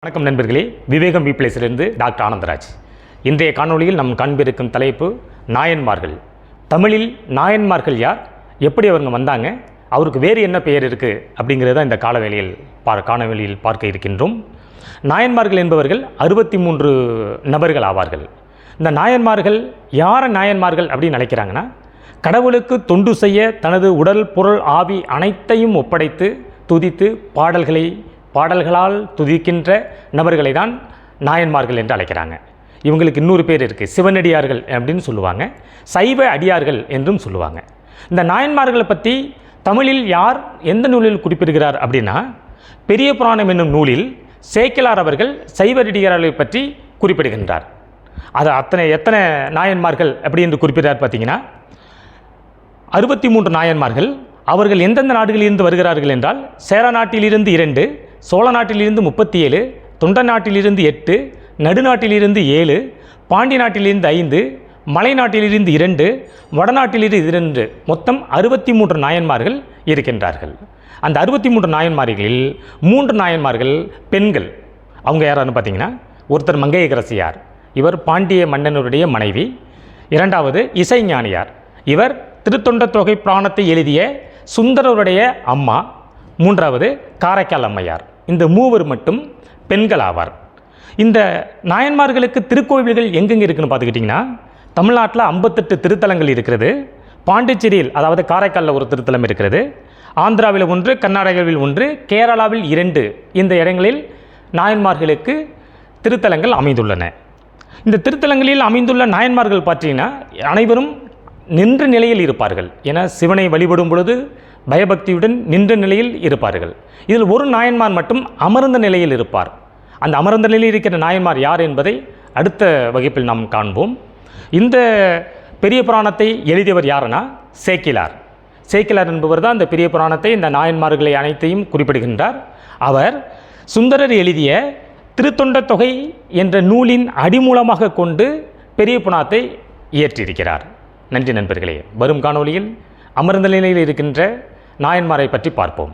வணக்கம் நண்பர்களே, விவேகம் வீப்ளேஸிலிருந்து டாக்டர் ஆனந்தராஜ். இன்றைய காணொளியில் நாம் காண்பிருக்கும் தலைப்பு நாயன்மார்கள். தமிழில் நாயன்மார்கள் யார், எப்படி அவங்க வந்தாங்க, அவருக்கு வேறு என்ன பெயர் இருக்குது அப்படிங்கிறத இந்த காணொளியில் பார்க்க இருக்கின்றோம். நாயன்மார்கள் என்பவர்கள் 63 நபர்கள் ஆவார்கள். இந்த நாயன்மார்கள் யாரை நாயன்மார்கள் அப்படின்னு நினைக்கிறாங்கன்னா, கடவுளுக்கு தொண்டு செய்ய தனது உடல் பொருள் ஆவி அனைத்தையும் ஒப்படைத்து துதித்து பாடல்களால் துதிக்கின்ற நபர்களை தான் நாயன்மார்கள் என்று அழைக்கிறாங்க. இவங்களுக்கு இன்னொரு பேர் இருக்குது, சிவனடியார்கள் அப்படின்னு சொல்லுவாங்க, சைவ அடியார்கள் என்றும் சொல்லுவாங்க. இந்த நாயன்மார்களை பற்றி தமிழில் யார் எந்த நூலில் குறிப்பிடுகிறார் அப்படின்னா, பெரிய புராணம் என்னும் நூலில் சேக்கிழார் அவர்கள் சைவரடியார்களை பற்றி குறிப்பிடுகின்றார். அது எத்தனை நாயன்மார்கள் அப்படி என்று குறிப்பிட்டார் பார்த்தீங்கன்னா, 63 நாயன்மார்கள். அவர்கள் எந்தெந்த நாடுகளிலிருந்து வருகிறார்கள் என்றால், சேர நாட்டிலிருந்து 2, சோழ நாட்டிலிருந்து 37, தொண்ட நாட்டிலிருந்து 8, நடுநாட்டிலிருந்து 7, பாண்டி நாட்டிலிருந்து 5, மலை நாட்டிலிருந்து 2, வடநாட்டிலிருந்து 2, மொத்தம் 63 நாயன்மார்கள் இருக்கின்றார்கள். அந்த 63 நாயன்மார்களில் 3 நாயன்மார்கள் பெண்கள். அவங்க யாரான்னு பார்த்தீங்கன்னா, ஒருத்தர் மங்கையர்க்கரசியார், இவர் பாண்டிய மன்னனுடைய மனைவி. இரண்டாவது இசைஞானியார், இவர் திருத்தொண்ட தொகை புராணத்தை எழுதிய சுந்தரருடைய அம்மா. மூன்றாவது காரைக்கால் அம்மையார். இந்த மூவர் மட்டும் பெண்கள் ஆவார். இந்த நாயன்மார்களுக்கு திருக்கோவில்கள் எங்கெங்கே இருக்குன்னு பார்த்துக்கிட்டிங்கன்னா, தமிழ்நாட்டில் 58 திருத்தலங்கள் இருக்கிறது. பாண்டிச்சேரியில், அதாவது காரைக்காலில் ஒரு திருத்தலம் இருக்கிறது. ஆந்திராவில் 1, கர்நாடகாவில் 1, கேரளாவில் 2, இந்த இடங்களில் நாயன்மார்களுக்கு திருத்தலங்கள் அமைந்துள்ளன. இந்த திருத்தலங்களில் அமைந்துள்ள நாயன்மார்கள் பார்த்தீங்கன்னா, அனைவரும் நின்ற நிலையில் இருப்பார்கள். என சிவனை வழிபடும் பொழுது பயபக்தியுடன் நின்ற நிலையில் இருப்பார்கள். இதில் ஒரு நாயன்மார் மட்டும் அமர்ந்த நிலையில் இருப்பார். அந்த அமர்ந்த நிலையில் இருக்கிற நாயன்மார் யார் என்பதை அடுத்த வகுப்பில் நாம் காண்போம். இந்த பெரிய புராணத்தை எழுதியவர் யாருன்னா சேக்கிழார். சேக்கிழார் என்பவர் தான் இந்த பெரிய புராணத்தை, இந்த நாயன்மார்களை அனைத்தையும் குறிப்பிடுகின்றார். அவர் சுந்தரர் எழுதிய திருத்தொண்ட தொகை என்ற நூலின் அடிமூலமாக கொண்டு பெரிய புராணத்தை இயற்றியிருக்கிறார். நன்றி நண்பர்களே. வரும் காணொளியில் அமர்ந்த நிலையில் இருக்கின்ற நாயன்மாரை பற்றி பார்ப்போம்.